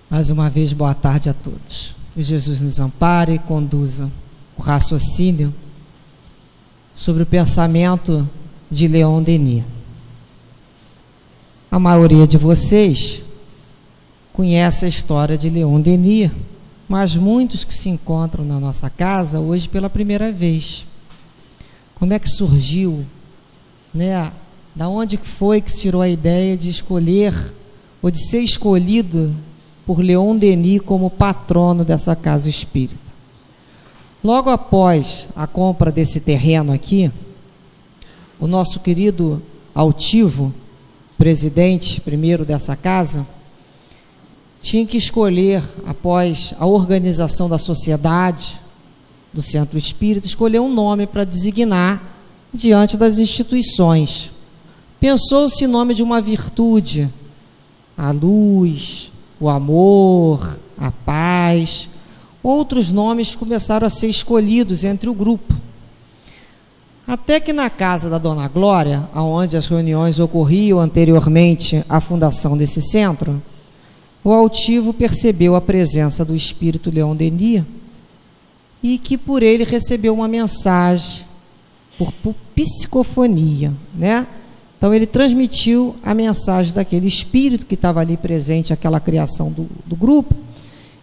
Mais uma vez, boa tarde a todos. Que Jesus nos ampare e conduza o raciocínio sobre o pensamento de Leon Denis. A maioria de vocês conhece a história de Leon Denis, mas muitos que se encontram na nossa casa hoje pela primeira vez. Como é que surgiu, né? Da onde foi que se tirou a ideia de escolher ou de ser escolhido por Leon Denis como patrono dessa casa espírita? Logo após a compra desse terreno aqui, o nosso querido altivo presidente primeiro dessa casa tinha que escolher, após a organização da sociedade do Centro Espírita, escolher um nome para designar diante das instituições. Pensou-se em nome de uma virtude: a luz, o amor, a paz. Outros nomes começaram a ser escolhidos entre o grupo. Até que na casa da Dona Glória, onde as reuniões ocorriam anteriormente à fundação desse centro, o altivo percebeu a presença do espírito Leon Denis e que por ele recebeu uma mensagem por psicofonia, né? Então ele transmitiu a mensagem daquele espírito que estava ali presente, aquela criação do grupo,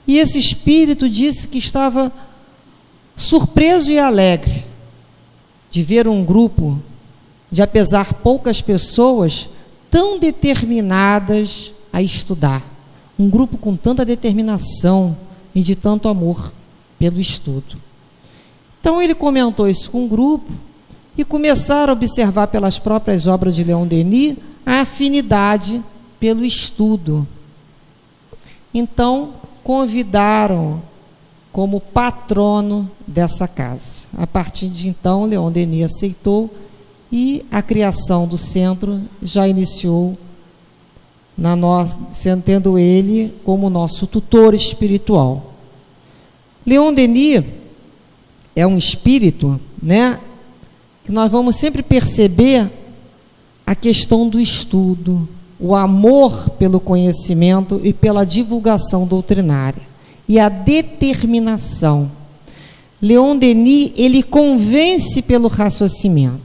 e esse espírito disse que estava surpreso e alegre de ver um grupo de, apesar poucas pessoas, tão determinadas a estudar. Um grupo com tanta determinação e de tanto amor pelo estudo. Então ele comentou isso com o grupo e começaram a observar pelas próprias obras de Leon Denis a afinidade pelo estudo. Então convidaram como patrono dessa casa. A partir de então, Leon Denis aceitou e a criação do centro já iniciou tendo ele como nosso tutor espiritual. Leon Denis é um espírito, né, que nós vamos sempre perceber a questão do estudo, o amor pelo conhecimento e pela divulgação doutrinária e a determinação. Leon Denis, ele convence pelo raciocínio,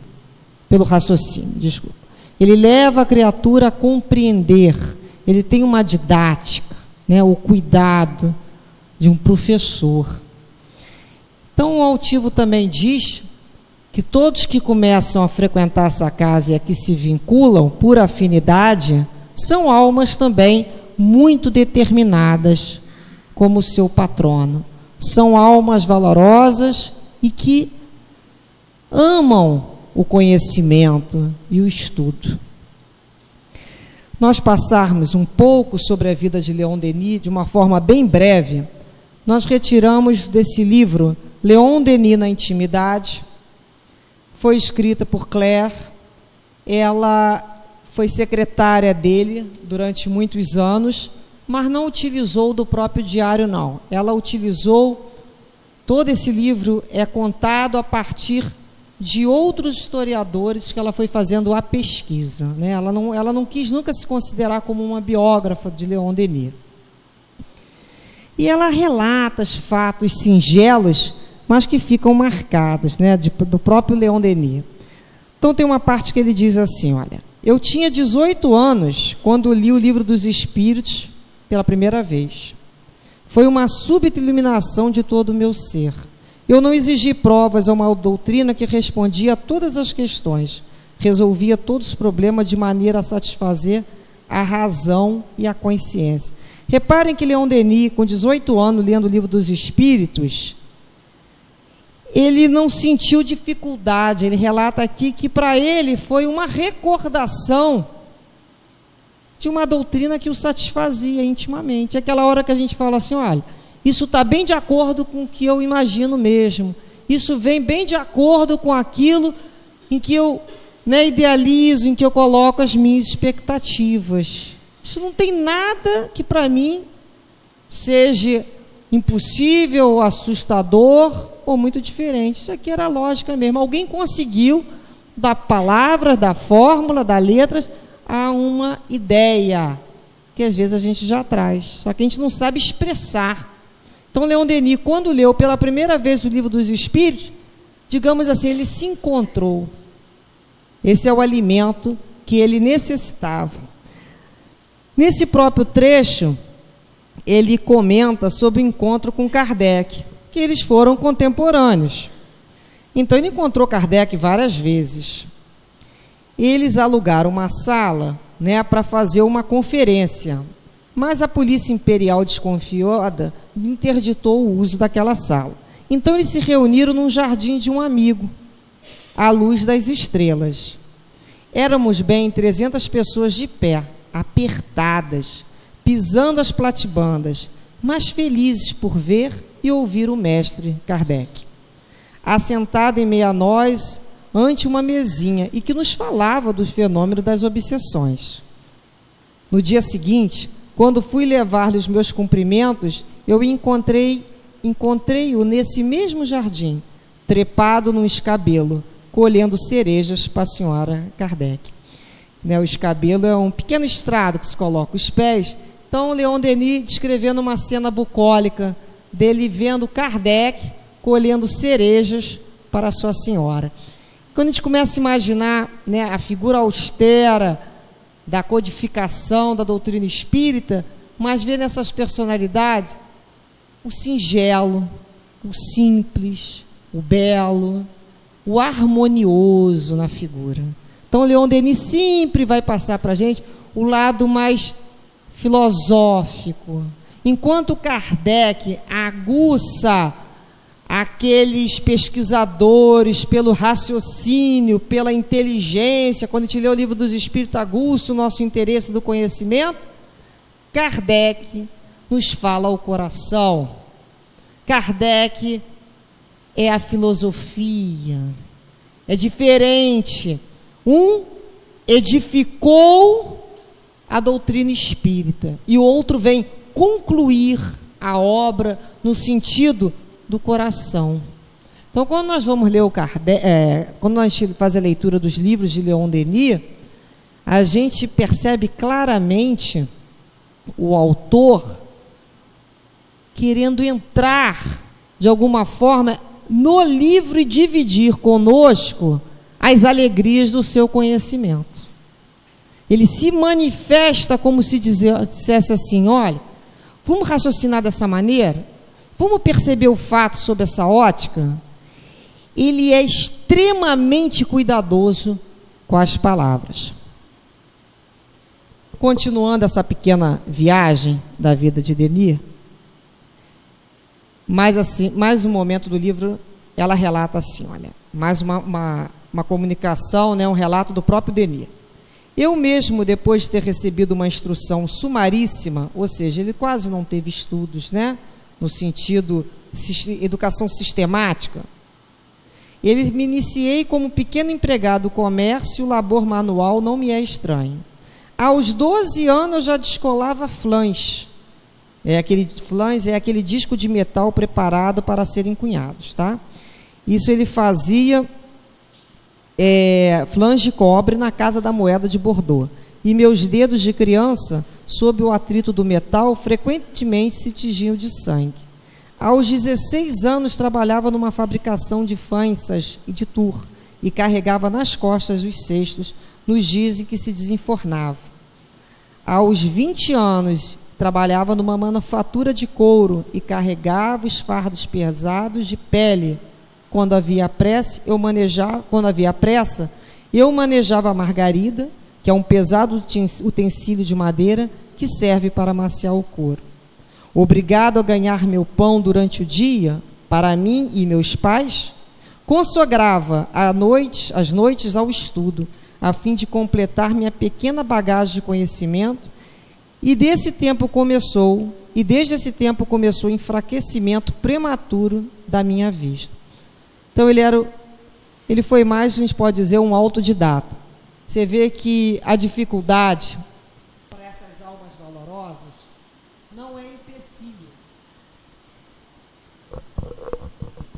desculpa. Ele leva a criatura a compreender, ele tem uma didática, né, o cuidado de um professor. Então o altivo também diz que todos que começam a frequentar essa casa e a que se vinculam por afinidade são almas também muito determinadas como seu patrono. São almas valorosas e que amam o conhecimento e o estudo. Nós passarmos um pouco sobre a vida de Leon Denis de uma forma bem breve, nós retiramos desse livro Leon Denis na Intimidade. Foi escrita por Claire, ela foi secretária dele durante muitos anos, mas não utilizou do próprio diário, não. Ela utilizou, todo esse livro é contado a partir de outros historiadores que ela foi fazendo a pesquisa, né? Ela não quis nunca se considerar como uma biógrafa de Leon Denis. E ela relata os fatos singelos, mas que ficam marcados, né, do próprio Leon Denis. Então tem uma parte que ele diz assim: olha, eu tinha 18 anos quando li o Livro dos Espíritos pela primeira vez. Foi uma súbita iluminação de todo o meu ser. Eu não exigi provas a uma doutrina que respondia a todas as questões, resolvia todos os problemas de maneira a satisfazer a razão e a consciência. Reparem que Leon Denis, com 18 anos, lendo o Livro dos Espíritos, ele não sentiu dificuldade. Ele relata aqui que para ele foi uma recordação de uma doutrina que o satisfazia intimamente. É aquela hora que a gente fala assim: olha, isso está bem de acordo com o que eu imagino mesmo, isso vem bem de acordo com aquilo em que eu, né, idealizo, em que eu coloco as minhas expectativas. Isso não tem nada que para mim seja impossível, assustador ou muito diferente. Isso aqui era a lógica mesmo. Alguém conseguiu, da palavra, da fórmula, das letras, a uma ideia que às vezes a gente já traz, só que a gente não sabe expressar. Então, Leon Denis, quando leu pela primeira vez o Livro dos Espíritos, digamos assim, ele se encontrou. Esse é o alimento que ele necessitava. Nesse próprio trecho, ele comenta sobre o encontro com Kardec, que eles foram contemporâneos. Então, ele encontrou Kardec várias vezes. Eles alugaram uma sala, né, para fazer uma conferência, mas a Polícia Imperial, desconfiada, interditou o uso daquela sala. Então, eles se reuniram num jardim de um amigo, à luz das estrelas. Éramos bem 300 pessoas de pé, apertadas, pisando as platibandas, mas felizes por ver e ouvir o mestre Kardec, assentado em meio a nós, ante uma mesinha, e que nos falava do fenômeno das obsessões. No dia seguinte, quando fui levar-lhe os meus cumprimentos, eu encontrei-o nesse mesmo jardim, trepado num escabelo, colhendo cerejas para a senhora Kardec. O escabelo é um pequeno estrado que se coloca os pés. Então, Leon Denis descrevendo uma cena bucólica dele vendo Kardec colhendo cerejas para a sua senhora. Quando a gente começa a imaginar, né, a figura austera da codificação da doutrina espírita, mas vê nessas personalidades o singelo, o simples, o belo, o harmonioso na figura. Então, Leon Denis sempre vai passar para a gente o lado mais filosófico, enquanto Kardec aguça aqueles pesquisadores pelo raciocínio, pela inteligência. Quando a gente lê o Livro dos Espíritos, aguça o nosso interesse do conhecimento. Kardec nos fala ao coração. Kardec é a filosofia, é diferente. Um edificou a doutrina espírita e o outro vem concluir a obra no sentido do coração. Então, quando nós vamos ler o Kardec, quando a gente faz a leitura dos livros de Leon Denis, a gente percebe claramente o autor querendo entrar de alguma forma no livro e dividir conosco as alegrias do seu conhecimento. Ele se manifesta como se dissesse assim: olha, vamos raciocinar dessa maneira? Vamos perceber o fato sob essa ótica? Ele é extremamente cuidadoso com as palavras. Continuando essa pequena viagem da vida de Denis, mais um momento do livro, ela relata assim, olha, mais uma comunicação, né, um relato do próprio Denis. Eu mesmo, depois de ter recebido uma instrução sumaríssima, ou seja, ele quase não teve estudos, né, no sentido educação sistemática, ele me iniciei como pequeno empregado do comércio, o labor manual não me é estranho. Aos 12 anos eu já descolava flange. Flange é aquele disco de metal preparado para serem cunhados, tá? Isso ele fazia flange de cobre na Casa da Moeda de Bordeaux. E meus dedos de criança, sob o atrito do metal, frequentemente se tingiam de sangue. Aos 16 anos trabalhava numa fabricação de fansas e de tour e carregava nas costas os cestos nos dias em que se desenfornava. Aos 20 anos trabalhava numa manufatura de couro e carregava os fardos pesados de pele. Quando havia pressa, eu manejava a margarida, que é um pesado utensílio de madeira que serve para amaciar o couro. Obrigado a ganhar meu pão durante o dia, para mim e meus pais, consagrava as noites ao estudo, a fim de completar minha pequena bagagem de conhecimento, e desde esse tempo começou o enfraquecimento prematuro da minha vista. Então ele foi mais, a gente pode dizer, um autodidata. Você vê que a dificuldade para essas almas valorosas não é empecilho.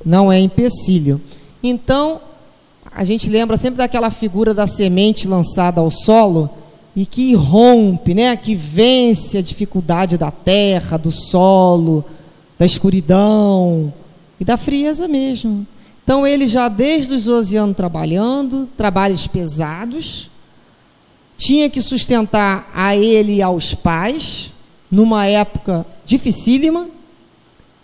Não é empecilho. Então, a gente lembra sempre daquela figura da semente lançada ao solo, e que irrompe, né? Que vence a dificuldade da terra, do solo, da escuridão e da frieza mesmo. Então ele já desde os 12 anos trabalhando, trabalhos pesados, tinha que sustentar a ele e aos pais, numa época dificílima,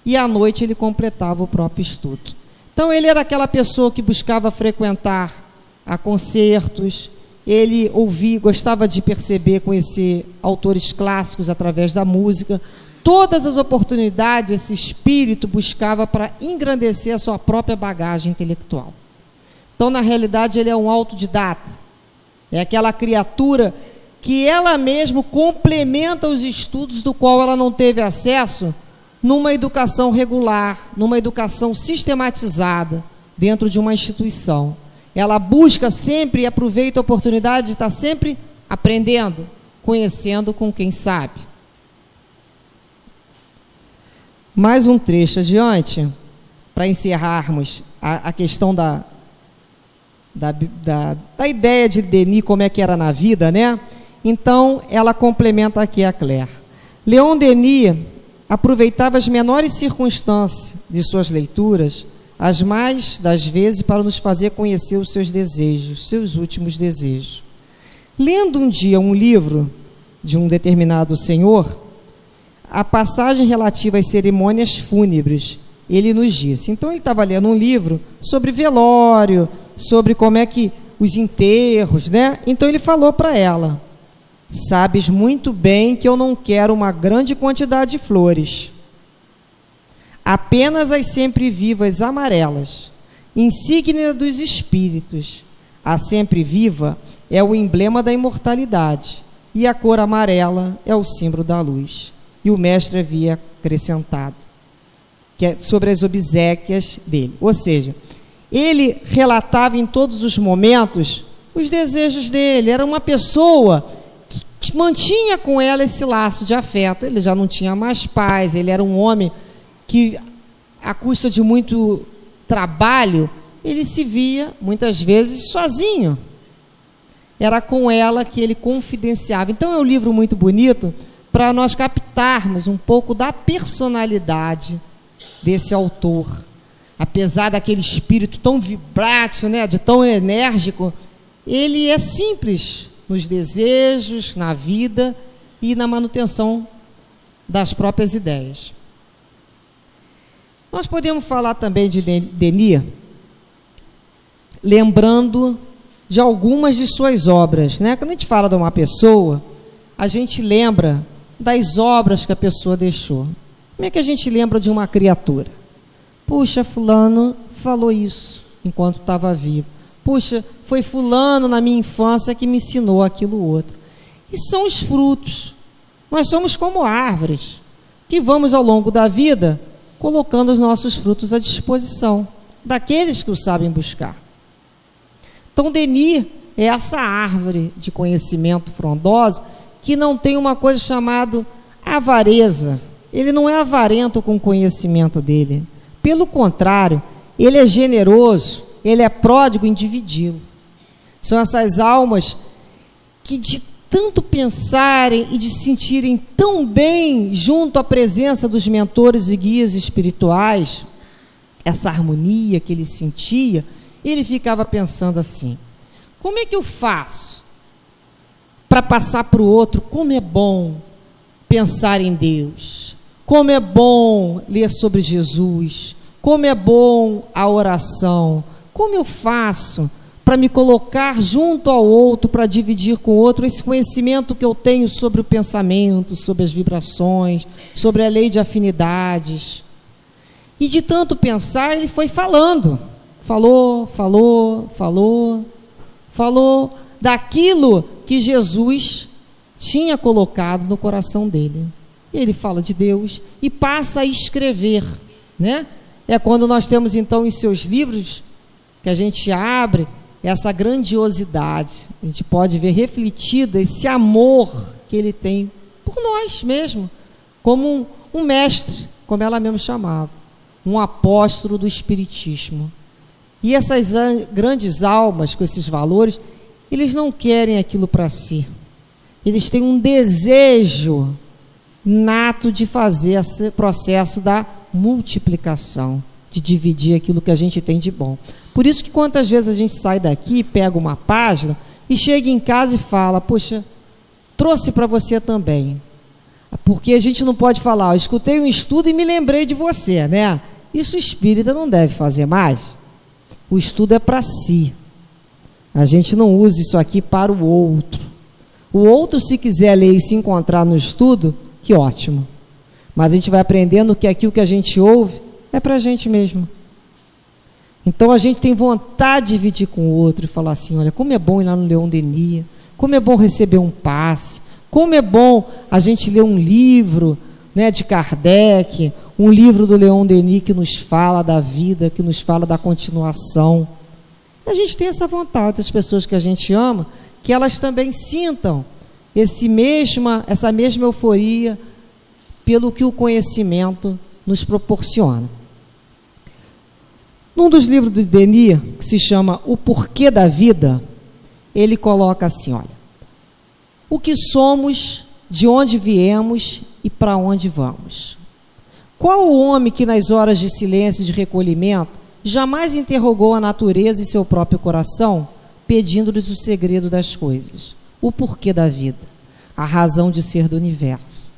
e à noite ele completava o próprio estudo. Então ele era aquela pessoa que buscava frequentar a concertos, ele ouvia, gostava de perceber, conhecer autores clássicos através da música. Todas as oportunidades esse espírito buscava para engrandecer a sua própria bagagem intelectual. Então, na realidade, ele é um autodidata. É aquela criatura que ela mesma complementa os estudos do qual ela não teve acesso numa educação regular, numa educação sistematizada dentro de uma instituição. Ela busca sempre e aproveita a oportunidade de estar sempre aprendendo, conhecendo com quem sabe. Mais um trecho adiante, para encerrarmos a questão da ideia de Denis, como é que era na vida, né? Então, ela complementa aqui a Claire. Leon Denis aproveitava as menores circunstâncias de suas leituras, as mais das vezes para nos fazer conhecer os seus desejos, seus últimos desejos. Lendo um dia um livro de um determinado senhor, a passagem relativa às cerimônias fúnebres, ele nos disse. Então ele estava lendo um livro sobre velório, sobre como é que os enterros, né? Então ele falou para ela: sabes muito bem que eu não quero uma grande quantidade de flores, apenas as sempre vivas amarelas, insígnia dos espíritos. A sempre viva é o emblema da imortalidade, e a cor amarela é o símbolo da luz. E o mestre havia acrescentado, que é sobre as obséquias dele. Ou seja, ele relatava em todos os momentos os desejos dele. Era uma pessoa que mantinha com ela esse laço de afeto. Ele já não tinha mais pais, ele era um homem que, à custa de muito trabalho, ele se via muitas vezes sozinho. Era com ela que ele confidenciava. Então é um livro muito bonito para nós captarmos um pouco da personalidade desse autor. Apesar daquele espírito tão vibrátil, né, de tão enérgico, ele é simples nos desejos, na vida e na manutenção das próprias ideias. Nós podemos falar também de Denis, lembrando de algumas de suas obras, né? Quando a gente fala de uma pessoa, a gente lembra das obras que a pessoa deixou. Como é que a gente lembra de uma criatura? Puxa, fulano falou isso enquanto estava vivo. Puxa, foi fulano na minha infância que me ensinou aquilo outro. E são os frutos. Nós somos como árvores, que vamos ao longo da vida colocando os nossos frutos à disposição daqueles que o sabem buscar. Então, Denis é essa árvore de conhecimento frondosa que não tem uma coisa chamada avareza. Ele não é avarento com o conhecimento dele. Pelo contrário, ele é generoso, ele é pródigo em dividi-lo. São essas almas que, de tanto pensarem e de se sentirem tão bem junto à presença dos mentores e guias espirituais, essa harmonia que ele sentia, ele ficava pensando assim: como é que eu faço para passar para o outro como é bom pensar em Deus, como é bom ler sobre Jesus, como é bom a oração, como eu faço para me colocar junto ao outro, para dividir com o outro esse conhecimento que eu tenho sobre o pensamento, sobre as vibrações, sobre a lei de afinidades. E de tanto pensar, ele foi falando, falou daquilo que Jesus tinha colocado no coração dele. Ele fala de Deus e passa a escrever, né? É quando nós temos então em seus livros, que a gente abre essa grandiosidade, a gente pode ver refletido esse amor que ele tem por nós mesmo, como um mestre, como ela mesmo chamava, um apóstolo do Espiritismo. E essas grandes almas com esses valores, eles não querem aquilo para si. eles têm um desejo nato de fazer esse processo da multiplicação, de dividir aquilo que a gente tem de bom. Por isso que quantas vezes a gente sai daqui, pega uma página e chega em casa e fala, poxa, trouxe para você também. Porque a gente não pode falar, eu escutei um estudo e me lembrei de você, né? Isso o espírita não deve fazer mais. O estudo é para si. A gente não usa isso aqui para o outro. O outro, se quiser ler e se encontrar no estudo, que ótimo. Mas a gente vai aprendendo que aquilo que a gente ouve é para a gente mesmo. Então a gente tem vontade de dividir com o outro e falar assim, olha, como é bom ir lá no Leon Denis, como é bom receber um passe, como é bom a gente ler um livro, né, de Kardec, um livro do Leon Denis que nos fala da vida, que nos fala da continuação. A gente tem essa vontade das pessoas que a gente ama, que elas também sintam essa mesma euforia pelo que o conhecimento nos proporciona. Num dos livros do Denis, que se chama O Porquê da Vida, ele coloca assim, olha, o que somos, de onde viemos e para onde vamos. Qual o homem que nas horas de silêncio e de recolhimento jamais interrogou a natureza e seu próprio coração, pedindo-lhes o segredo das coisas, o porquê da vida, a razão de ser do universo?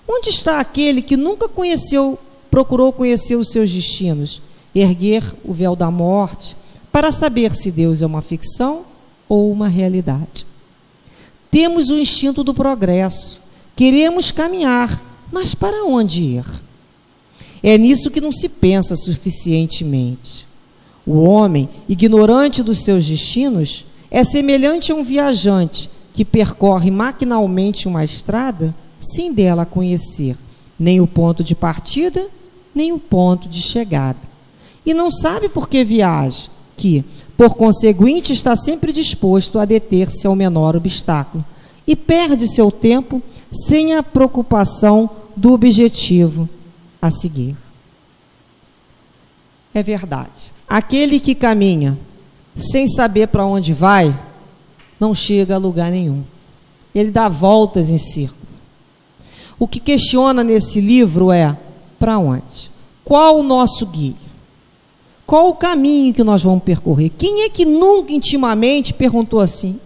Onde está aquele que nunca procurou conhecer os seus destinos, erguer o véu da morte, para saber se Deus é uma ficção ou uma realidade? Temos o instinto do progresso, queremos caminhar, mas para onde ir? É nisso que não se pensa suficientemente. O homem, ignorante dos seus destinos, é semelhante a um viajante que percorre maquinalmente uma estrada sem dela conhecer nem o ponto de partida, nem o ponto de chegada. E não sabe por que viaja, que, por conseguinte, está sempre disposto a deter-se ao menor obstáculo e perde seu tempo sem a preocupação do objetivo a seguir. É verdade. Aquele que caminha sem saber para onde vai, não chega a lugar nenhum. Ele dá voltas em círculo. O que questiona nesse livro é, para onde? Qual o nosso guia? Qual o caminho que nós vamos percorrer? Quem é que nunca intimamente perguntou assim,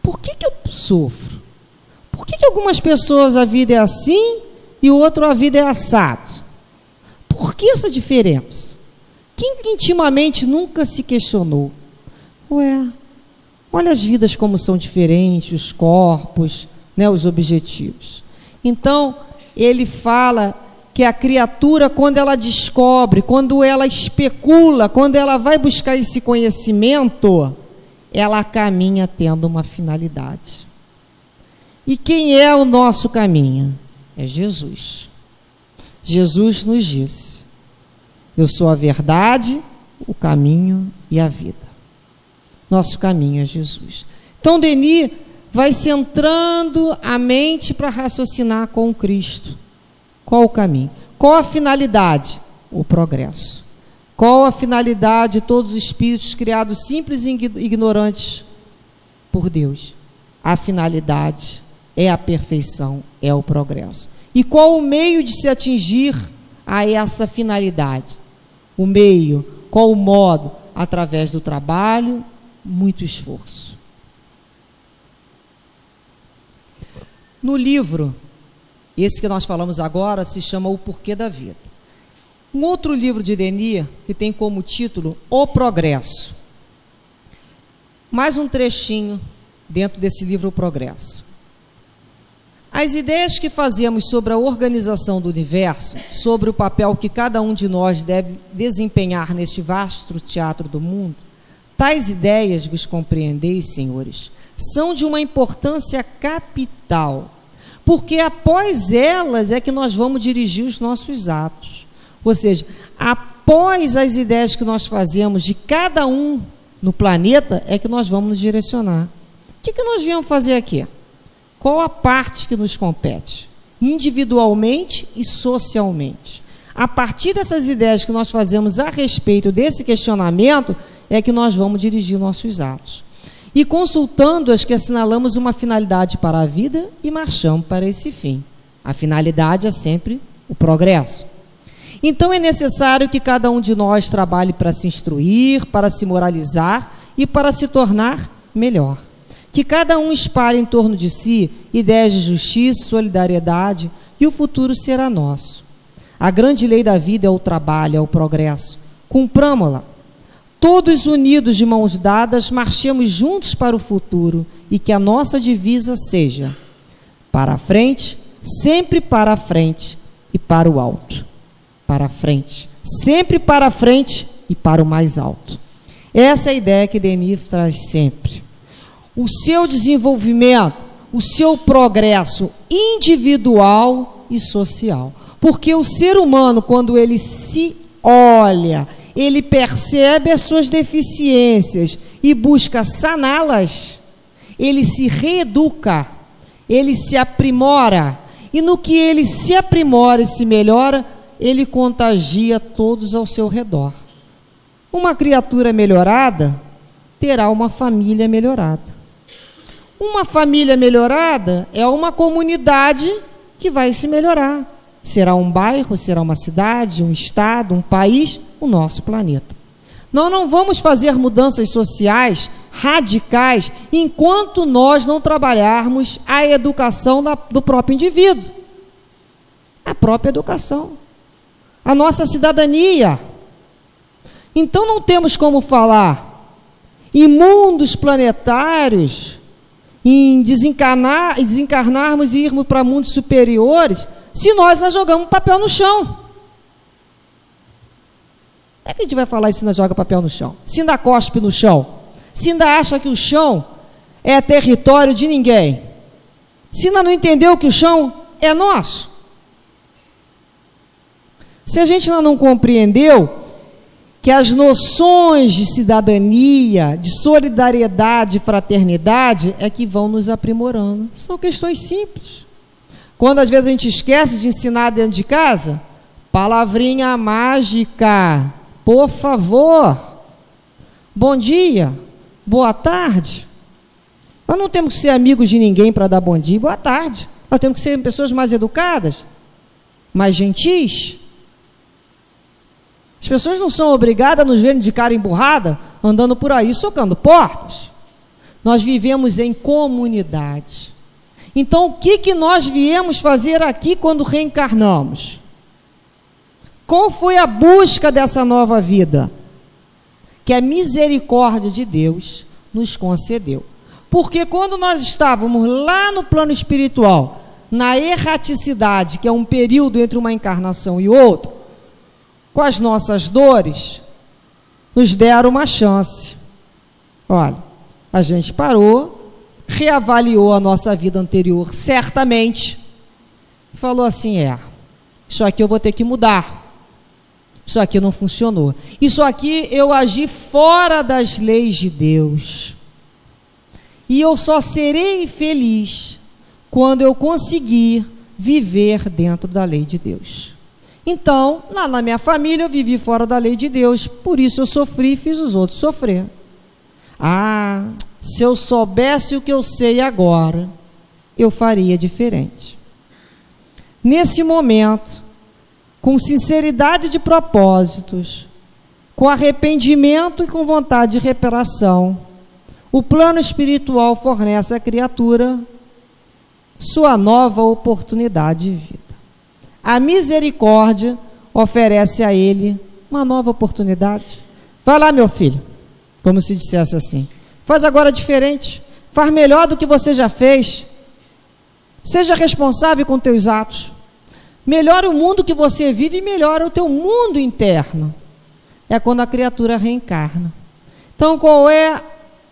por que eu sofro? Por que algumas pessoas a vida é assim e o outro a vida é assado? Por que essa diferença? Quem intimamente nunca se questionou? Olha as vidas como são diferentes, os corpos, né, os objetivos. Então, ele fala que a criatura, quando ela descobre, quando ela especula, quando ela vai buscar esse conhecimento, ela caminha tendo uma finalidade. E quem é o nosso caminho? É Jesus. Jesus nos disse, eu sou a verdade, o caminho e a vida. Nosso caminho é Jesus. Então, Denis vai centrando a mente para raciocinar com o Cristo. Qual o caminho? Qual a finalidade? O progresso. Qual a finalidade de todos os espíritos criados simples e ignorantes por Deus? A finalidade é a perfeição, é o progresso. E qual o meio de se atingir a essa finalidade? O meio, qual o modo? Através do trabalho, muito esforço. No livro, esse que nós falamos agora, se chama O Porquê da Vida. Um outro livro de Denis, que tem como título O Progresso. Mais um trechinho dentro desse livro, O Progresso. As ideias que fazemos sobre a organização do universo, sobre o papel que cada um de nós deve desempenhar neste vasto teatro do mundo, tais ideias, vos compreendeis, senhores, são de uma importância capital, porque após elas é que nós vamos dirigir os nossos atos. Ou seja, após as ideias que nós fazemos de cada um no planeta, é que nós vamos nos direcionar. O que nós viemos fazer aqui? Qual a parte que nos compete? Individualmente e socialmente. A partir dessas ideias que nós fazemos a respeito desse questionamento, é que nós vamos dirigir nossos atos. e consultando-as que assinalamos uma finalidade para a vida e marchamos para esse fim. A finalidade é sempre o progresso. Então é necessário que cada um de nós trabalhe para se instruir, para se moralizar e para se tornar melhor. Que cada um espalhe em torno de si ideias de justiça, solidariedade, e o futuro será nosso. A grande lei da vida é o trabalho, é o progresso. Cumpramo-la. Todos unidos de mãos dadas, marchemos juntos para o futuro e que a nossa divisa seja para a frente, sempre para a frente e para o alto. Para a frente, sempre para a frente e para o mais alto. Essa é a ideia que Denis traz sempre. O seu desenvolvimento, o seu progresso individual e social. Porque o ser humano, quando ele se olha, ele percebe as suas deficiências e busca saná-las, ele se reeduca, ele se aprimora, e no que ele se aprimora e se melhora, ele contagia todos ao seu redor. Uma criatura melhorada terá uma família melhorada. Uma família melhorada é uma comunidade que vai se melhorar. Será um bairro, será uma cidade, um estado, um país, o nosso planeta. Nós não vamos fazer mudanças sociais radicais enquanto nós não trabalharmos a educação do próprio indivíduo. A própria educação. A nossa cidadania. Então não temos como falar em mundos planetários, em desencarnarmos e irmos para mundos superiores, se nós jogamos papel no chão. Como é que a gente vai falar isso se ainda joga papel no chão? Se ainda cospe no chão? Se ainda acha que o chão é território de ninguém? Se ainda não entendeu que o chão é nosso? Se a gente ainda não compreendeu que as noções de cidadania, de solidariedade, fraternidade, é que vão nos aprimorando. São questões simples. Quando às vezes a gente esquece de ensinar dentro de casa, palavrinha mágica, por favor, bom dia, boa tarde. Nós não temos que ser amigos de ninguém para dar bom dia e boa tarde. Nós temos que ser pessoas mais educadas, mais gentis. As pessoas não são obrigadas a nos verem de cara emburrada, andando por aí, socando portas. Nós vivemos em comunidade. Então, o que nós viemos fazer aqui quando reencarnamos? Qual foi a busca dessa nova vida? Que a misericórdia de Deus nos concedeu. Porque quando nós estávamos lá no plano espiritual, na erraticidade, que é um período entre uma encarnação e outra, com as nossas dores, nos deram uma chance. Olha, a gente parou, reavaliou a nossa vida anterior, certamente, falou assim, isso aqui eu vou ter que mudar, isso aqui não funcionou, isso aqui eu agi fora das leis de Deus, e eu só serei feliz quando eu conseguir viver dentro da lei de Deus. Então, lá na minha família eu vivi fora da lei de Deus, por isso eu sofri e fiz os outros sofrer. Se eu soubesse o que eu sei agora, eu faria diferente. Nesse momento, com sinceridade de propósitos, com arrependimento e com vontade de reparação, o plano espiritual fornece à criatura sua nova oportunidade de vida. A misericórdia oferece a ele uma nova oportunidade. Vai lá, meu filho, como se dissesse assim. Faz agora diferente, faz melhor do que você já fez, seja responsável com teus atos, melhora o mundo que você vive e melhora o teu mundo interno. É quando a criatura reencarna. Então, qual é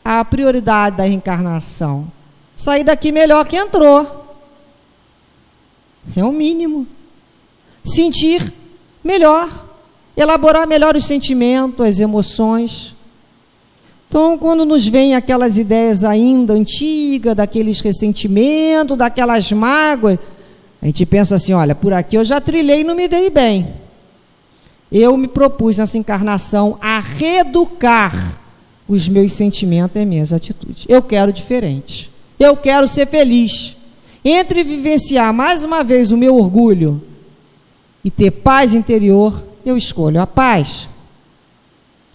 a prioridade da reencarnação? Sair daqui melhor que entrou, é o mínimo. Sentir melhor, elaborar melhor os sentimentos, as emoções. Então, quando nos vêm aquelas ideias ainda antigas, daqueles ressentimentos, daquelas mágoas, a gente pensa assim, olha, por aqui eu já trilhei e não me dei bem. Eu me propus nessa encarnação a reeducar os meus sentimentos e as minhas atitudes. Eu quero diferente. Eu quero ser feliz. Entre vivenciar mais uma vez o meu orgulho e ter paz interior, eu escolho a paz.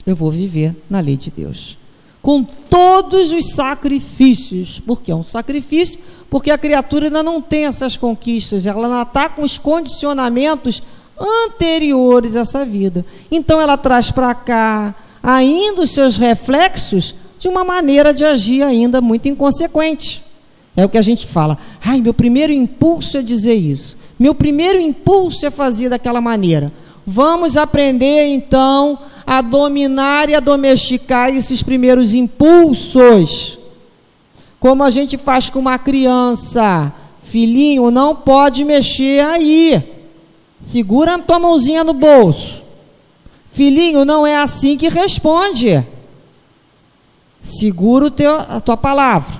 Eu vou viver na lei de Deus, com todos os sacrifícios, porque é um sacrifício, porque a criatura ainda não tem essas conquistas, ela ainda está com os condicionamentos anteriores a essa vida, então ela traz para cá ainda os seus reflexos de uma maneira de agir ainda muito inconsequente. É o que a gente fala, ai, meu primeiro impulso é dizer isso, meu primeiro impulso é fazer daquela maneira. Vamos aprender então a dominar e a domesticar esses primeiros impulsos, como a gente faz com uma criança. Filhinho, não pode mexer aí, segura a tua mãozinha no bolso. Filhinho, não é assim que responde, segura a tua palavra.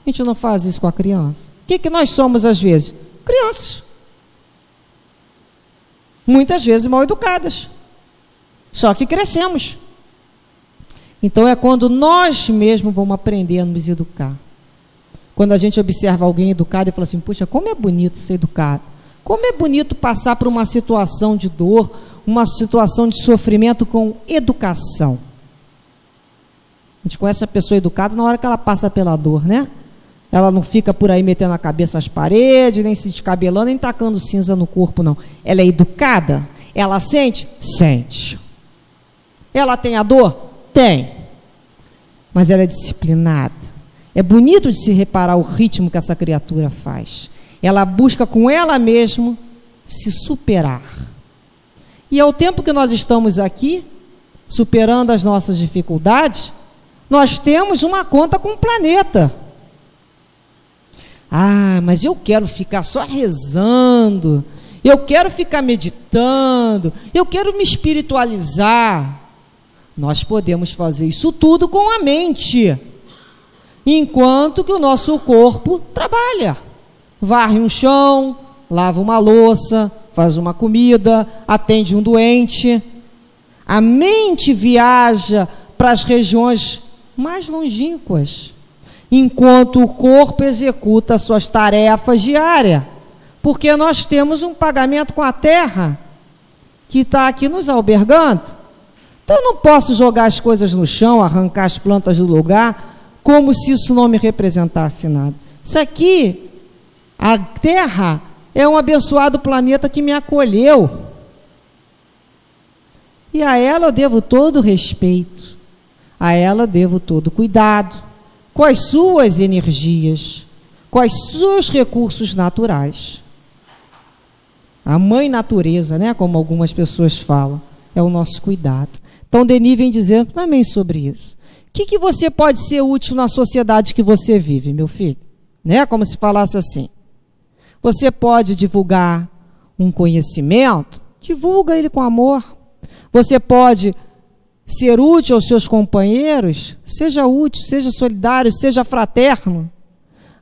A gente não faz isso com a criança. O que nós somos às vezes? Crianças, muitas vezes mal educadas, só que crescemos. Então é quando nós mesmos vamos aprender a nos educar. Quando a gente observa alguém educado e fala assim, puxa, como é bonito ser educado, como é bonito passar por uma situação de dor, uma situação de sofrimento com educação. A gente conhece a pessoa educada na hora que ela passa pela dor, né? Ela não fica por aí metendo a cabeça nas paredes, nem se descabelando, nem tacando cinza no corpo, não. Ela é educada? Ela sente? Sente. Ela tem a dor? Tem. Mas ela é disciplinada. É bonito de se reparar o ritmo que essa criatura faz. Ela busca com ela mesma se superar. E ao tempo que nós estamos aqui, superando as nossas dificuldades, nós temos uma conta com o planeta. Ah, mas eu quero ficar só rezando, eu quero ficar meditando, eu quero me espiritualizar. Nós podemos fazer isso tudo com a mente, enquanto que o nosso corpo trabalha. Varre um chão, lava uma louça, faz uma comida, atende um doente. A mente viaja para as regiões mais longínquas, enquanto o corpo executa as suas tarefas diárias, porque nós temos um pagamento com a terra, que está aqui nos albergando. Então eu não posso jogar as coisas no chão, arrancar as plantas do lugar, como se isso não me representasse nada. Isso aqui, a terra, é um abençoado planeta que me acolheu, e a ela eu devo todo respeito, a ela eu devo todo cuidado, com as suas energias, com os seus recursos naturais. A mãe natureza, né, como algumas pessoas falam, é o nosso cuidado. Então Denis vem dizendo também sobre isso. O que você pode ser útil na sociedade que você vive, meu filho? Né? Como se falasse assim. Você pode divulgar um conhecimento, divulga ele com amor. Você pode ser útil aos seus companheiros, seja útil, seja solidário, seja fraterno.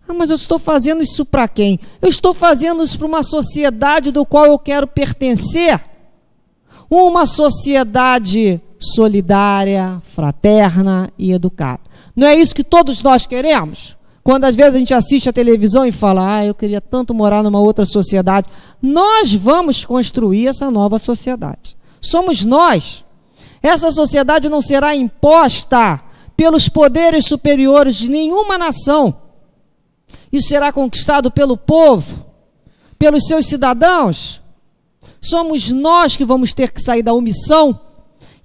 Ah, mas eu estou fazendo isso para quem? Eu estou fazendo isso para uma sociedade do qual eu quero pertencer. Uma sociedade solidária, fraterna e educada. Não é isso que todos nós queremos? Quando às vezes a gente assiste a televisão e fala, eu queria tanto morar numa outra sociedade. Nós vamos construir essa nova sociedade. Somos nós. Essa sociedade não será imposta pelos poderes superiores de nenhuma nação. Isso será conquistado pelo povo, pelos seus cidadãos. Somos nós que vamos ter que sair da omissão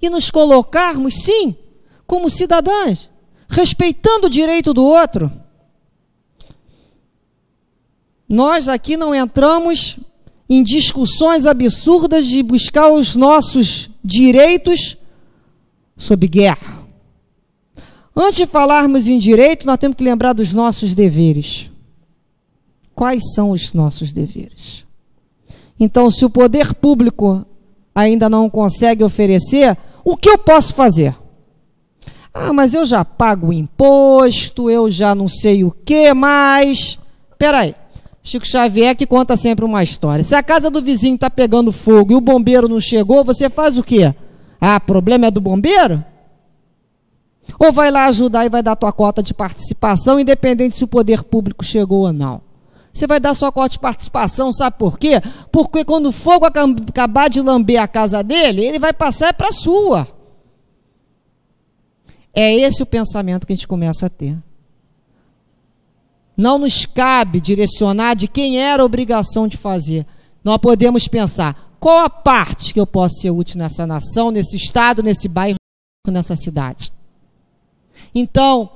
e nos colocarmos, sim, como cidadãos, respeitando o direito do outro. Nós aqui não entramos em discussões absurdas de buscar os nossos direitos sob guerra. Antes de falarmos em direito, nós temos que lembrar dos nossos deveres. Quais são os nossos deveres? Então, se o poder público ainda não consegue oferecer, o que eu posso fazer? Ah, mas eu já pago imposto, eu já não sei o que mais. Espera aí. Chico Xavier que conta sempre uma história. Se a casa do vizinho está pegando fogo e o bombeiro não chegou, você faz o quê? Ah, problema é do bombeiro? Ou vai lá ajudar e vai dar tua cota de participação, independente se o poder público chegou ou não. Você vai dar sua cota de participação, sabe por quê? Porque quando o fogo acabar de lamber a casa dele, ele vai passar para a sua. É esse o pensamento que a gente começa a ter. Não nos cabe direcionar de quem era a obrigação de fazer. Nós podemos pensar, qual a parte que eu posso ser útil nessa nação, nesse estado, nesse bairro, nessa cidade? Então,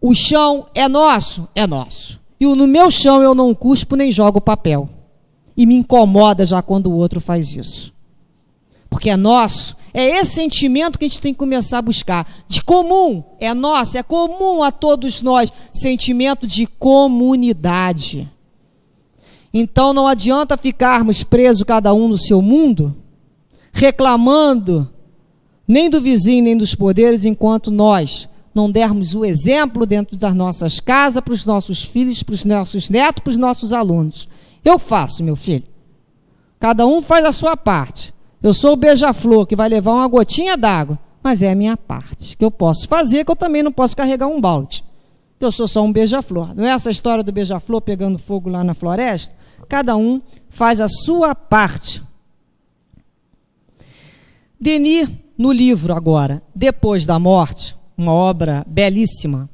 o chão é nosso? É nosso. E no meu chão eu não cuspo nem jogo papel. E me incomoda já quando o outro faz isso. Porque é nosso. É esse sentimento que a gente tem que começar a buscar. De comum. É nosso, é comum a todos nós. Sentimento de comunidade. Então não adianta ficarmos presos cada um no seu mundo, reclamando nem do vizinho, nem dos poderes, enquanto nós não dermos o exemplo dentro das nossas casas, para os nossos filhos, para os nossos netos, para os nossos alunos. Eu faço, meu filho. Cada um faz a sua parte. Eu sou o beija-flor que vai levar uma gotinha d'água, mas é a minha parte, que eu posso fazer, que eu também não posso carregar um balde. Eu sou só um beija-flor. Não é essa história do beija-flor pegando fogo lá na floresta? Cada um faz a sua parte. Denis, no livro agora, Depois da Morte, uma obra belíssima,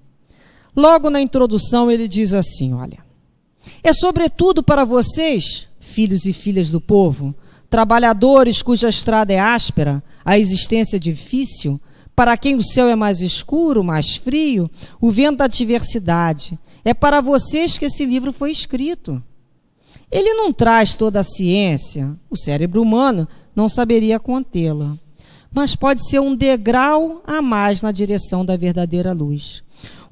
logo na introdução ele diz assim, olha, é sobretudo para vocês, filhos e filhas do povo, trabalhadores cuja estrada é áspera, a existência difícil, para quem o céu é mais escuro, mais frio, o vento da adversidade, é para vocês que esse livro foi escrito. Ele não traz toda a ciência, o cérebro humano não saberia contê-la, mas pode ser um degrau a mais na direção da verdadeira luz.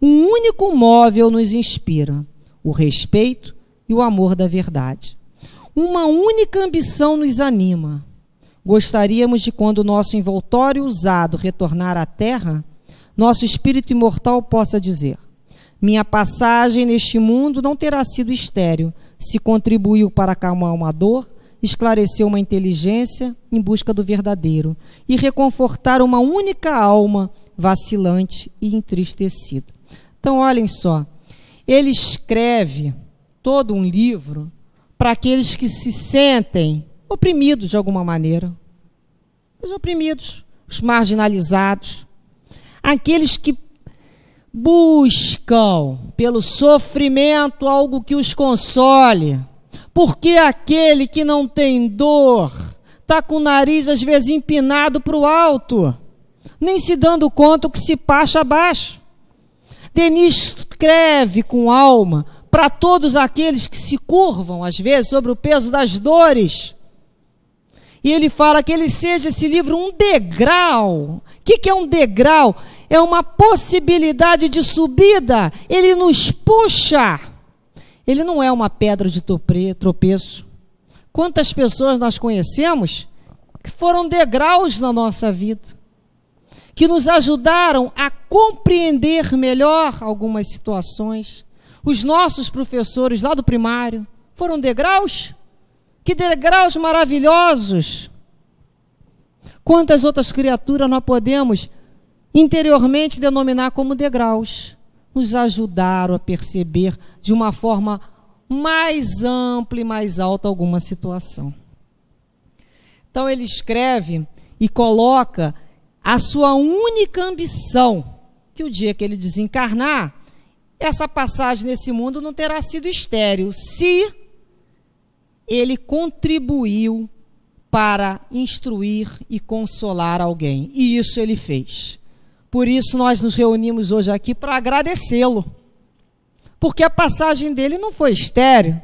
Um único móvel nos inspira, o respeito e o amor da verdade. Uma única ambição nos anima. Gostaríamos de, quando o nosso envoltório usado retornar à terra, nosso espírito imortal possa dizer: minha passagem neste mundo não terá sido estéril, se contribuiu para acalmar uma dor, esclareceu uma inteligência em busca do verdadeiro e reconfortar uma única alma vacilante e entristecida. Então, olhem só, ele escreve todo um livro para aqueles que se sentem oprimidos de alguma maneira. Os oprimidos, os marginalizados, aqueles que buscam pelo sofrimento algo que os console, porque aquele que não tem dor está com o nariz às vezes empinado para o alto, nem se dando conta o que se passa abaixo. Denis escreve com alma para todos aqueles que se curvam às vezes sobre o peso das dores. E ele fala que ele seja esse livro um degrau. O que é um degrau? É uma possibilidade de subida. Ele nos puxa. Ele não é uma pedra de tropeço. Quantas pessoas nós conhecemos que foram degraus na nossa vida, que nos ajudaram a compreender melhor algumas situações. Os nossos professores lá do primário foram degraus. Que degraus maravilhosos! Quantas outras criaturas nós podemos interiormente denominar como degraus? Nos ajudaram a perceber de uma forma mais ampla e mais alta alguma situação. Então ele escreve e coloca a sua única ambição, que o dia que ele desencarnar, essa passagem nesse mundo não terá sido estéril, se ele contribuiu para instruir e consolar alguém. E isso ele fez. Por isso nós nos reunimos hoje aqui para agradecê-lo. Porque a passagem dele não foi estéril.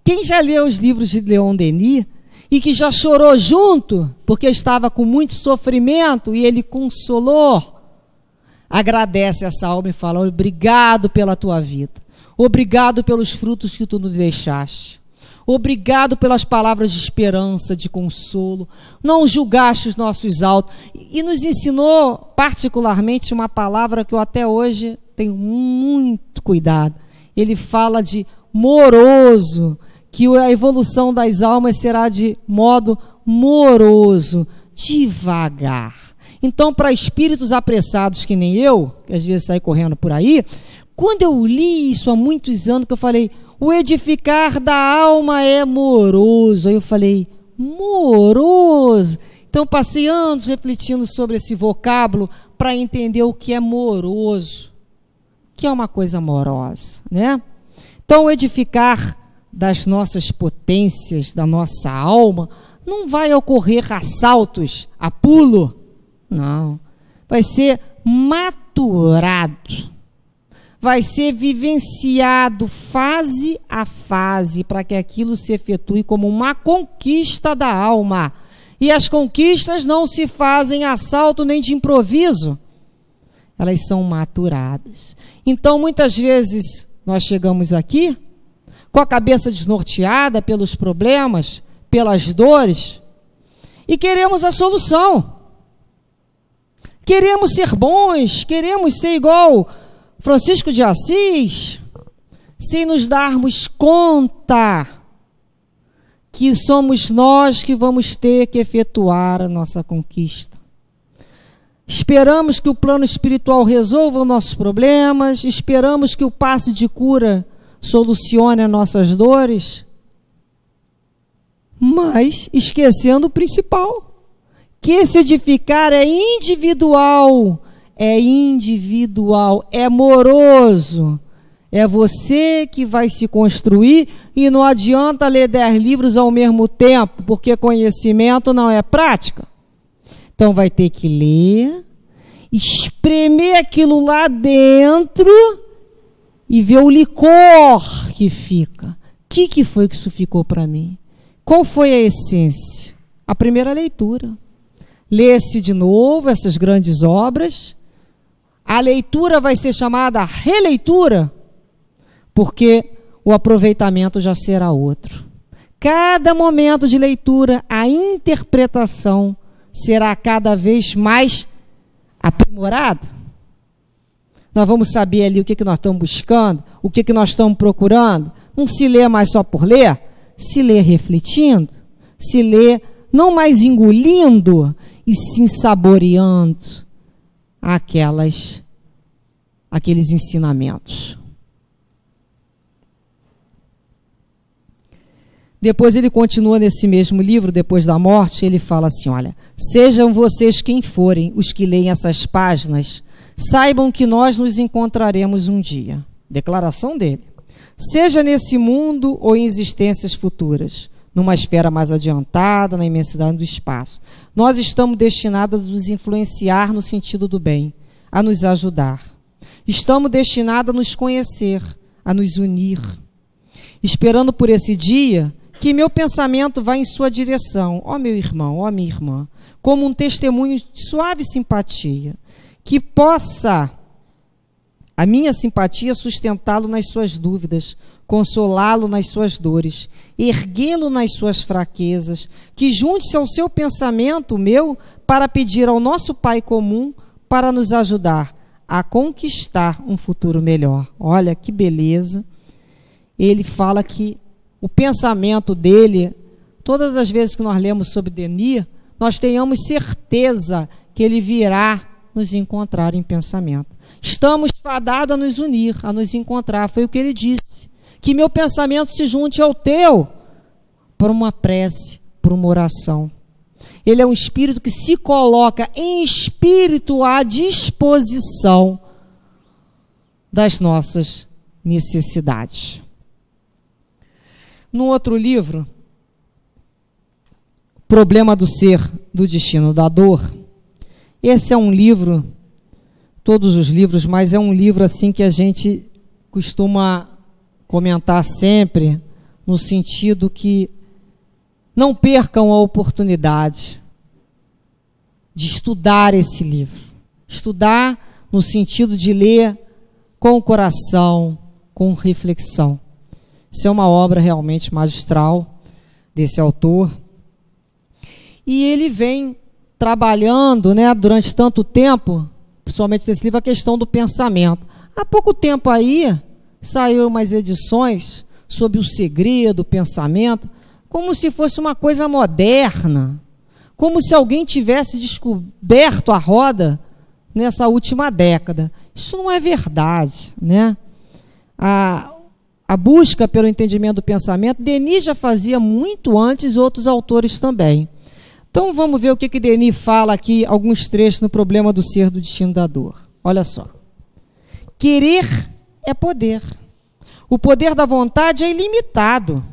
Quem já leu os livros de Leon Denis e que já chorou junto, porque estava com muito sofrimento e ele consolou, agradece essa alma e fala: obrigado pela tua vida. Obrigado pelos frutos que tu nos deixaste. Obrigado pelas palavras de esperança, de consolo. Não julgaste os nossos autos. E nos ensinou particularmente uma palavra que eu até hoje tenho muito cuidado. Ele fala de moroso, que a evolução das almas será de modo moroso, devagar. Então, para espíritos apressados que nem eu, que às vezes sai correndo por aí, quando eu li isso há muitos anos, que eu falei, o edificar da alma é moroso. Aí eu falei, moroso? Então, passei anos refletindo sobre esse vocábulo para entender o que é moroso, que é uma coisa amorosa, né? Então, o edificar das nossas potências, da nossa alma, não vai ocorrer a saltos, a pulo, não. Vai ser maturado, vai ser vivenciado fase a fase, para que aquilo se efetue como uma conquista da alma. E as conquistas não se fazem a salto nem de improviso, elas são maturadas. Então, muitas vezes, nós chegamos aqui com a cabeça desnorteada pelos problemas, pelas dores, e queremos a solução. Queremos ser bons, queremos ser igual Francisco de Assis, sem nos darmos conta que somos nós que vamos ter que efetuar a nossa conquista. Esperamos que o plano espiritual resolva os nossos problemas, esperamos que o passe de cura solucione as nossas dores, mas esquecendo o principal, que esse edificar é individual, é moroso, é você que vai se construir, e não adianta ler 10 livros ao mesmo tempo, porque conhecimento não é prática. Então vai ter que ler, espremer aquilo lá dentro e ver o licor que fica. O que foi que isso ficou para mim? Qual foi a essência? A primeira leitura. Lê-se de novo essas grandes obras. A leitura vai ser chamada releitura, porque o aproveitamento já será outro. Cada momento de leitura, a interpretação será cada vez mais aprimorada. Nós vamos saber ali o que nós estamos buscando, o que nós estamos procurando. Não se lê mais só por ler, se lê refletindo, se lê não mais engolindo, e sim saboreando aqueles ensinamentos. Depois ele continua nesse mesmo livro, depois da morte, ele fala assim, olha, sejam vocês quem forem os que leem essas páginas, saibam que nós nos encontraremos um dia. Declaração dele. Seja nesse mundo ou em existências futuras, numa esfera mais adiantada, na imensidade do espaço. Nós estamos destinados a nos influenciar no sentido do bem, a nos ajudar. Estamos destinados a nos conhecer, a nos unir. Esperando por esse dia, que meu pensamento vá em sua direção, ó meu irmão, ó minha irmã, como um testemunho de suave simpatia, que possa a minha simpatia sustentá-lo nas suas dúvidas, consolá-lo nas suas dores, erguê-lo nas suas fraquezas, que junte-se ao seu pensamento, meu, para pedir ao nosso Pai comum para nos ajudar a conquistar um futuro melhor. Olha que beleza. Ele fala que o pensamento dele, todas as vezes que nós lemos sobre Denis, nós tenhamos certeza que ele virá nos encontrar em pensamento. Estamos fadados a nos unir, a nos encontrar, foi o que ele disse. Que meu pensamento se junte ao teu, por uma prece, por uma oração. Ele é um espírito que se coloca em espírito à disposição das nossas necessidades. No outro livro, Problema do Ser, do Destino da Dor, esse é um livro, todos os livros, mas é um livro assim que a gente costuma comentar sempre, no sentido que não percam a oportunidade de estudar esse livro. Estudar no sentido de ler com o coração, com reflexão. Isso é uma obra realmente magistral desse autor. E ele vem trabalhando, né, durante tanto tempo, principalmente nesse livro, a questão do pensamento. Há pouco tempo aí, saíram umas edições sobre o segredo, o pensamento, como se fosse uma coisa moderna, como se alguém tivesse descoberto a roda nessa última década. Isso não é verdade, né? A busca pelo entendimento do pensamento, Denis já fazia muito antes, outros autores também. Então vamos ver o que Denis fala aqui, alguns trechos no problema do ser, do destino, da dor. Olha só. Querer é poder. O poder da vontade é ilimitado.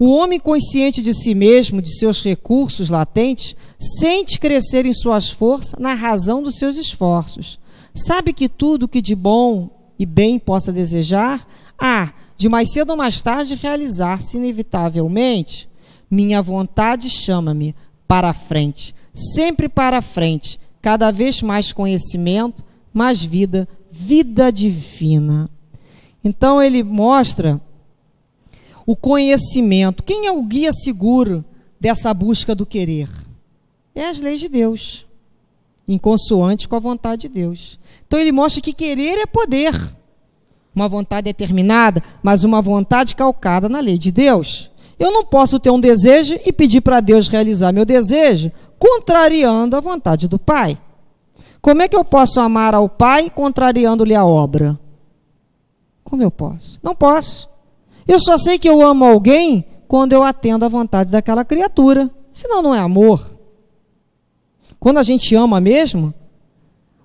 O homem consciente de si mesmo, de seus recursos latentes, sente crescer em suas forças na razão dos seus esforços. Sabe que tudo que de bom e bem possa desejar, há, de mais cedo ou mais tarde, realizar-se inevitavelmente. Minha vontade chama-me para a frente, sempre para a frente, cada vez mais conhecimento, mais vida, vida divina. Então ele mostra o conhecimento. Quem é o guia seguro dessa busca do querer? É as leis de Deus, em consoante com a vontade de Deus. Então ele mostra que querer é poder. Uma vontade determinada, mas uma vontade calcada na lei de Deus. Eu não posso ter um desejo e pedir para Deus realizar meu desejo, contrariando a vontade do Pai. Como é que eu posso amar ao Pai contrariando-lhe a obra? Como eu posso? Não posso. Eu só sei que eu amo alguém quando eu atendo à vontade daquela criatura. Senão não é amor. Quando a gente ama mesmo,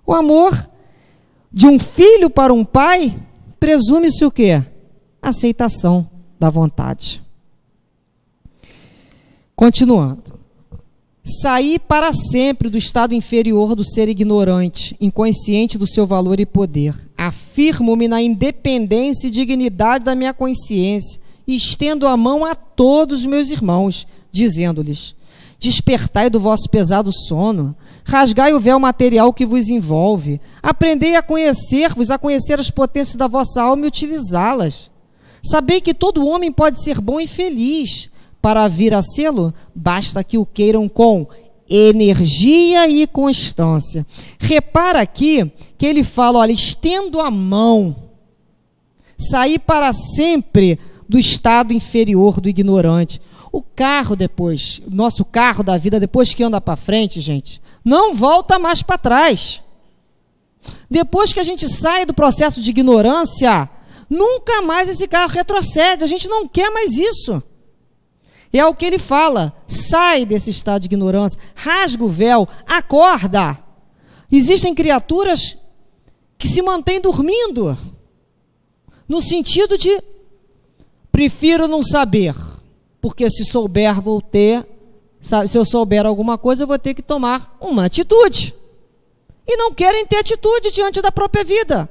o amor de um filho para um pai presume-se o quê? Aceitação da vontade. Continuando. Saí para sempre do estado inferior do ser ignorante, inconsciente do seu valor e poder. Afirmo-me na independência e dignidade da minha consciência e estendo a mão a todos os meus irmãos, dizendo-lhes: despertai do vosso pesado sono, rasgai o véu material que vos envolve, aprendei a conhecer-vos, a conhecer as potências da vossa alma e utilizá-las. Sabei que todo homem pode ser bom e feliz. Para vir a sê-lo, basta que o queiram com energia e constância. Repara aqui que ele fala, olha, estendo a mão, sair para sempre do estado inferior do ignorante. O carro depois, o nosso carro da vida, depois que anda para frente, gente, não volta mais para trás. Depois que a gente sai do processo de ignorância, nunca mais esse carro retrocede. A gente não quer mais isso. É o que ele fala, sai desse estado de ignorância, rasga o véu, acorda. Existem criaturas que se mantêm dormindo, no sentido de, prefiro não saber, porque se souber vou ter, se eu souber alguma coisa eu vou ter que tomar uma atitude. E não querem ter atitude diante da própria vida.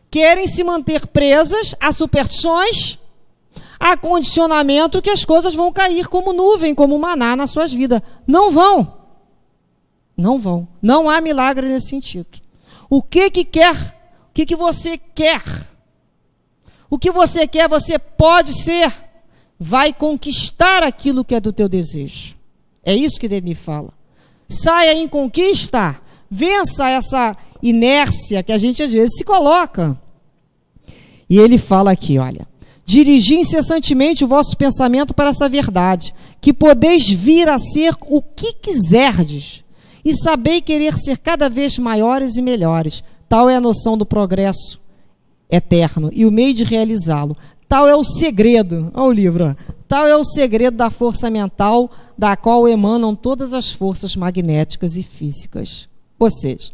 Querem se manter presas a superstições, há condicionamento que as coisas vão cair como nuvem, como maná nas suas vidas. Não vão. Não vão. Não há milagre nesse sentido. O que quer? O que você quer? O que você quer, você pode ser. Vai conquistar aquilo que é do teu desejo. É isso que Denis fala. Saia em conquista. Vença essa inércia que a gente às vezes se coloca. E ele fala aqui, olha. Dirigi incessantemente o vosso pensamento para essa verdade, que podeis vir a ser o que quiserdes, e sabei querer ser cada vez maiores e melhores. Tal é a noção do progresso eterno e o meio de realizá-lo. Tal é o segredo, olha o livro, ó. Tal é o segredo da força mental, da qual emanam todas as forças magnéticas e físicas. Ou seja,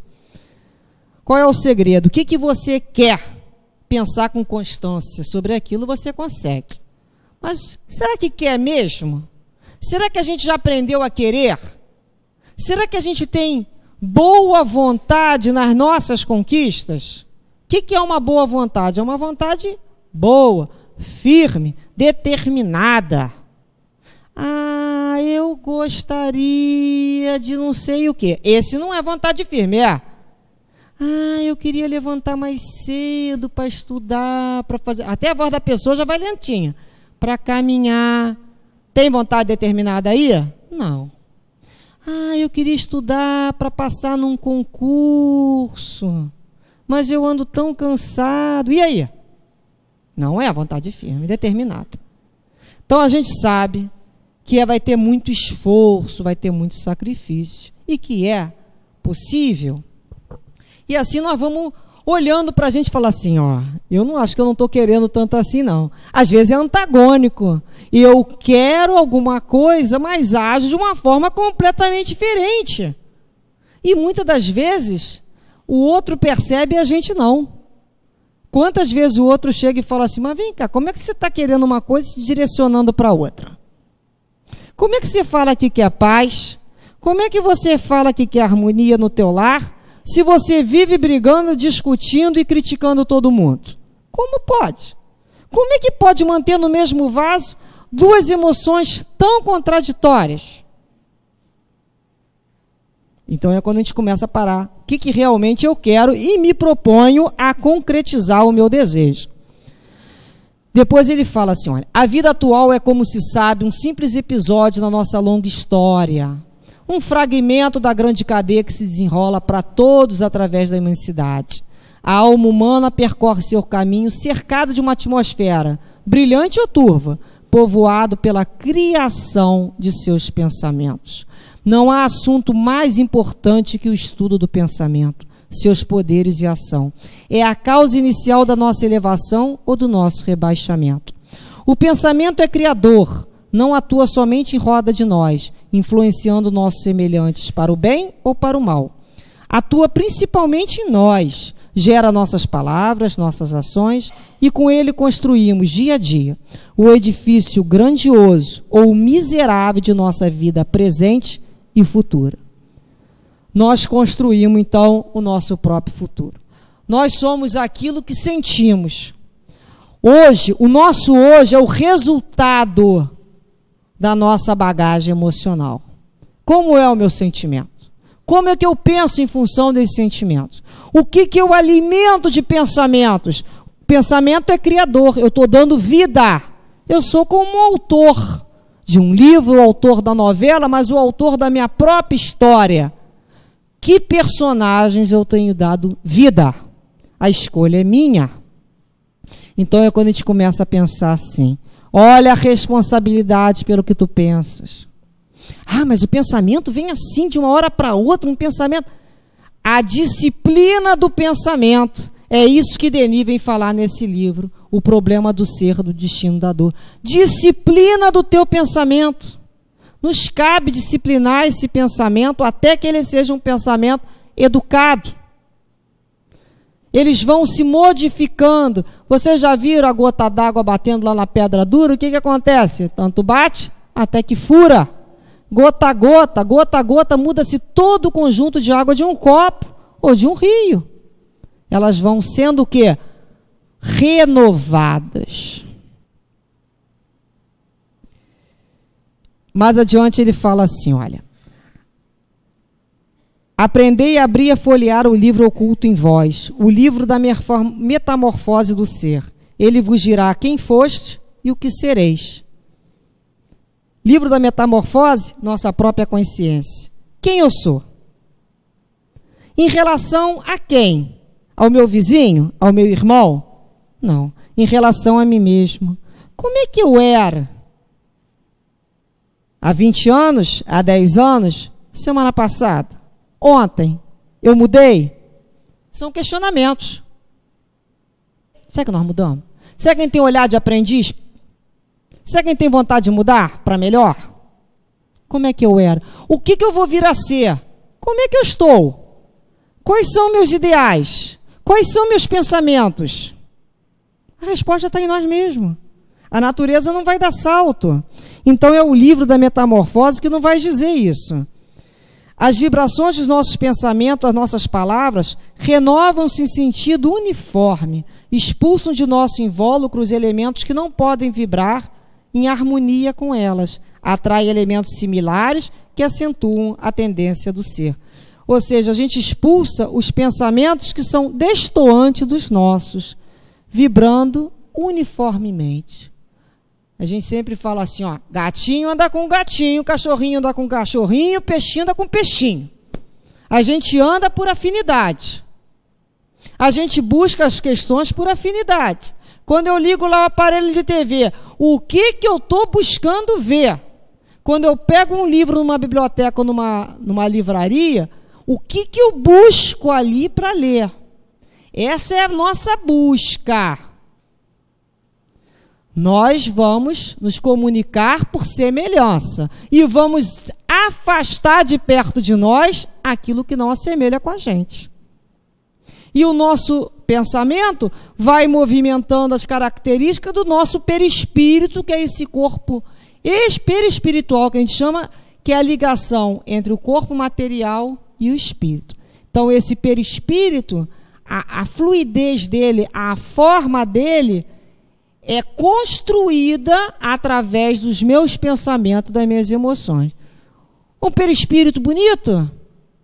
qual é o segredo? O que você quer? Pensar com constância sobre aquilo, você consegue. Mas será que quer mesmo? Será que a gente já aprendeu a querer? Será que a gente tem boa vontade nas nossas conquistas? O que é uma boa vontade? É uma vontade boa, firme, determinada. Ah, eu gostaria de não sei o quê. Esse não é vontade firme, é? Ah, eu queria levantar mais cedo para estudar, para fazer... Até a voz da pessoa já vai lentinha. Para caminhar. Tem vontade determinada aí? Não. Ah, eu queria estudar para passar num concurso. Mas eu ando tão cansado. E aí? Não é a vontade firme, determinada. Então a gente sabe que vai ter muito esforço, vai ter muito sacrifício, e que é possível. E assim nós vamos olhando para a gente e falar assim, ó, eu não acho que eu não estou querendo tanto assim, não. Às vezes é antagônico. E eu quero alguma coisa, mas ajo de uma forma completamente diferente. E muitas das vezes, o outro percebe e a gente não. Quantas vezes o outro chega e fala assim, mas vem cá, como é que você está querendo uma coisa e se direcionando para outra? Como é que você fala que quer paz? Como é que você fala que quer harmonia no teu lar? Se você vive brigando, discutindo e criticando todo mundo? Como pode? Como é que pode manter no mesmo vaso duas emoções tão contraditórias? Então é quando a gente começa a parar. O que realmente eu quero e me proponho a concretizar o meu desejo. Depois ele fala assim, olha, a vida atual é, como se sabe, um simples episódio na nossa longa história. Um fragmento da grande cadeia que se desenrola para todos através da imensidade. A alma humana percorre seu caminho cercado de uma atmosfera, brilhante ou turva, povoado pela criação de seus pensamentos. Não há assunto mais importante que o estudo do pensamento, seus poderes e ação. É a causa inicial da nossa elevação ou do nosso rebaixamento. O pensamento é criador, não atua somente em roda de nós, influenciando nossos semelhantes para o bem ou para o mal. Atua principalmente em nós, gera nossas palavras, nossas ações, e com ele construímos dia a dia o edifício grandioso ou miserável de nossa vida presente e futura. Nós construímos, então, o nosso próprio futuro. Nós somos aquilo que sentimos. Hoje, o nosso hoje é o resultado da nossa bagagem emocional. Como é o meu sentimento? Como é que eu penso em função desses sentimentos? O que eu alimento de pensamentos? Pensamento é criador, eu estou dando vida. Eu sou como o autor de um livro, o autor da novela, mas o autor da minha própria história. Que personagens eu tenho dado vida? A escolha é minha. Então é quando a gente começa a pensar assim, olha a responsabilidade pelo que tu pensas. Ah, mas o pensamento vem assim, de uma hora para outra, um pensamento. A disciplina do pensamento. É isso que Denis vem falar nesse livro, O Problema do Ser, do Destino da Dor. Disciplina do teu pensamento. Nos cabe disciplinar esse pensamento até que ele seja um pensamento educado. Eles vão se modificando. Vocês já viram a gota d'água batendo lá na pedra dura? O que acontece? Tanto bate até que fura. Gota a gota, muda-se todo o conjunto de água de um copo ou de um rio. Elas vão sendo o quê? Renovadas. Mais adiante ele fala assim, olha. Aprendei a abrir e a folhear o livro oculto em vós, o livro da metamorfose do ser. Ele vos dirá quem foste e o que sereis. Livro da metamorfose, nossa própria consciência. Quem eu sou? Em relação a quem? Ao meu vizinho? Ao meu irmão? Não. Em relação a mim mesmo. Como é que eu era? Há 20 anos? Há 10 anos? Semana passada? Ontem? Eu mudei? São questionamentos. Será que nós mudamos? Será que quem tem olhar de aprendiz? Será que quem tem vontade de mudar para melhor? Como é que eu era? O que eu vou vir a ser? Como é que eu estou? Quais são meus ideais? Quais são meus pensamentos? A resposta está em nós mesmos. A natureza não vai dar salto. Então é o livro da metamorfose que não vai dizer isso. As vibrações dos nossos pensamentos, as nossas palavras, renovam-se em sentido uniforme, expulsam de nosso invólucro os elementos que não podem vibrar em harmonia com elas, atrai elementos similares que acentuam a tendência do ser. Ou seja, a gente expulsa os pensamentos que são destoantes dos nossos, vibrando uniformemente. A gente sempre fala assim, ó, gatinho anda com gatinho, cachorrinho anda com cachorrinho, peixinho anda com peixinho. A gente anda por afinidade. A gente busca as questões por afinidade. Quando eu ligo lá o aparelho de TV, o que eu estou buscando ver? Quando eu pego um livro numa biblioteca ou numa livraria, o que eu busco ali para ler? Essa é a nossa busca. Nós vamos nos comunicar por semelhança e vamos afastar de perto de nós aquilo que não assemelha com a gente. E o nosso pensamento vai movimentando as características do nosso perispírito, que é esse corpo perispiritual que a gente chama, que é a ligação entre o corpo material e o espírito. Então, esse perispírito, a fluidez dele, a forma dele, é construída através dos meus pensamentos, das minhas emoções. Um perispírito bonito,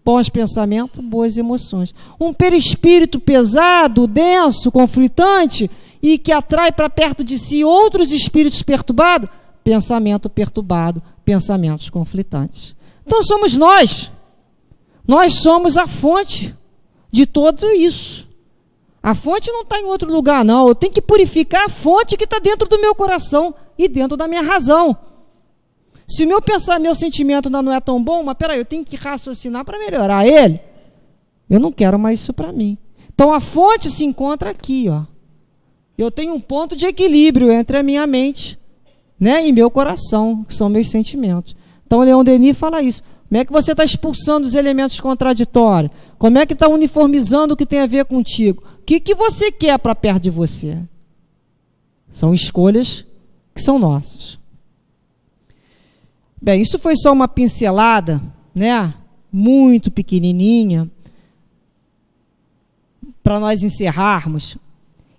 bons pensamentos, boas emoções. Um perispírito pesado, denso, conflitante e que atrai para perto de si outros espíritos perturbados, pensamento perturbado, pensamentos conflitantes. Então somos nós. Nós somos a fonte de tudo isso. A fonte não está em outro lugar, não. Eu tenho que purificar a fonte que está dentro do meu coração e dentro da minha razão. Se o meu pensamento, meu sentimento ainda não é tão bom, mas peraí, eu tenho que raciocinar para melhorar ele. Eu não quero mais isso para mim. Então a fonte se encontra aqui, ó. Eu tenho um ponto de equilíbrio entre a minha mente, né, e meu coração, que são meus sentimentos. Então Leon Denis fala isso. Como é que você está expulsando os elementos contraditórios? Como é que está uniformizando o que tem a ver contigo? O que você quer para perto de você? São escolhas que são nossas. Bem, isso foi só uma pincelada, né? Muito pequenininha, para nós encerrarmos.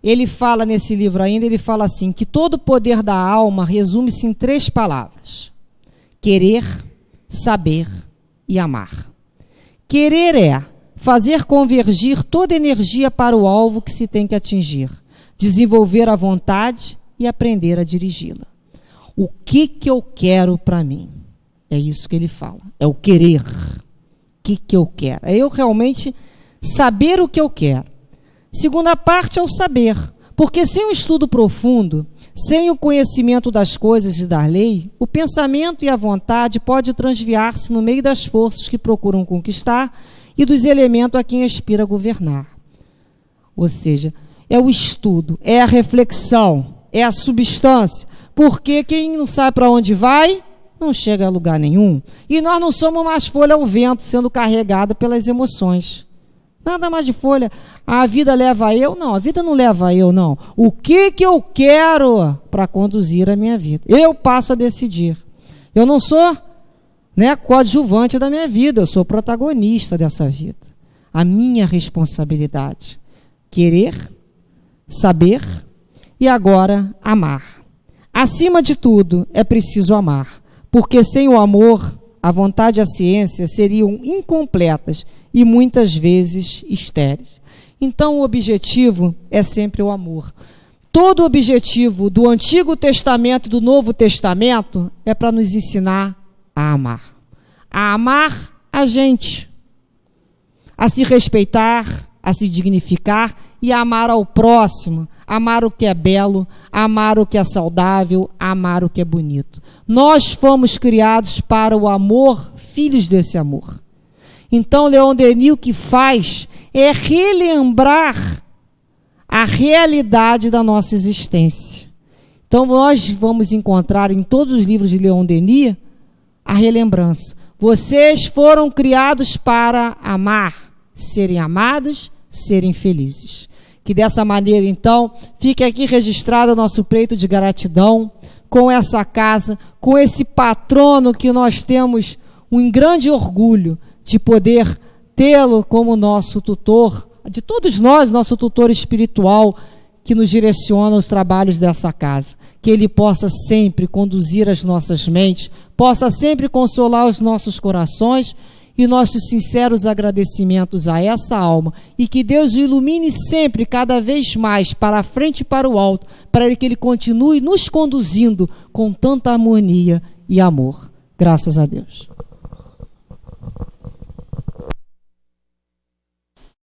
Ele fala nesse livro ainda, ele fala assim, que todo o poder da alma resume-se em 3 palavras. Querer, saber e amar. Querer é fazer convergir toda energia para o alvo que se tem que atingir, desenvolver a vontade e aprender a dirigi-la. O que eu quero para mim? É isso que ele fala, é o querer. O que eu quero? É eu realmente saber o que eu quero. Segunda parte é o saber, porque sem um estudo profundo, sem o conhecimento das coisas e da lei, o pensamento e a vontade pode transviar-se no meio das forças que procuram conquistar e dos elementos a quem aspira a governar. Ou seja, é o estudo, é a reflexão, é a substância, porque quem não sabe para onde vai, não chega a lugar nenhum. E nós não somos mais folha ao vento, sendo carregada pelas emoções. Nada mais de folha. A vida leva eu? Não, a vida não leva eu, não. O que eu quero para conduzir a minha vida? Eu passo a decidir. Eu não sou, né, coadjuvante da minha vida, eu sou protagonista dessa vida. A minha responsabilidade. Querer, saber e agora amar. Acima de tudo, é preciso amar, porque sem o amor, a vontade e a ciência seriam incompletas e muitas vezes estéreis. Então o objetivo é sempre o amor. Todo o objetivo do Antigo Testamento e do Novo Testamento é para nos ensinar a amar. A amar a gente, a se respeitar, a se dignificar e a amar ao próximo, amar o que é belo, amar o que é saudável, amar o que é bonito. Nós fomos criados para o amor, filhos desse amor. Então, Leon Denis o que faz é relembrar a realidade da nossa existência. Então, nós vamos encontrar em todos os livros de Leon Denis a relembrança. Vocês foram criados para amar, serem amados, serem felizes. Que dessa maneira, então, fique aqui registrado o nosso peito de gratidão com essa casa, com esse patrono que nós temos um grande orgulho de poder tê-lo como nosso tutor, de todos nós, nosso tutor espiritual, que nos direciona os trabalhos dessa casa. Que ele possa sempre conduzir as nossas mentes, possa sempre consolar os nossos corações e nossos sinceros agradecimentos a essa alma. E que Deus o ilumine sempre, cada vez mais, para a frente e para o alto, para que ele continue nos conduzindo com tanta harmonia e amor. Graças a Deus.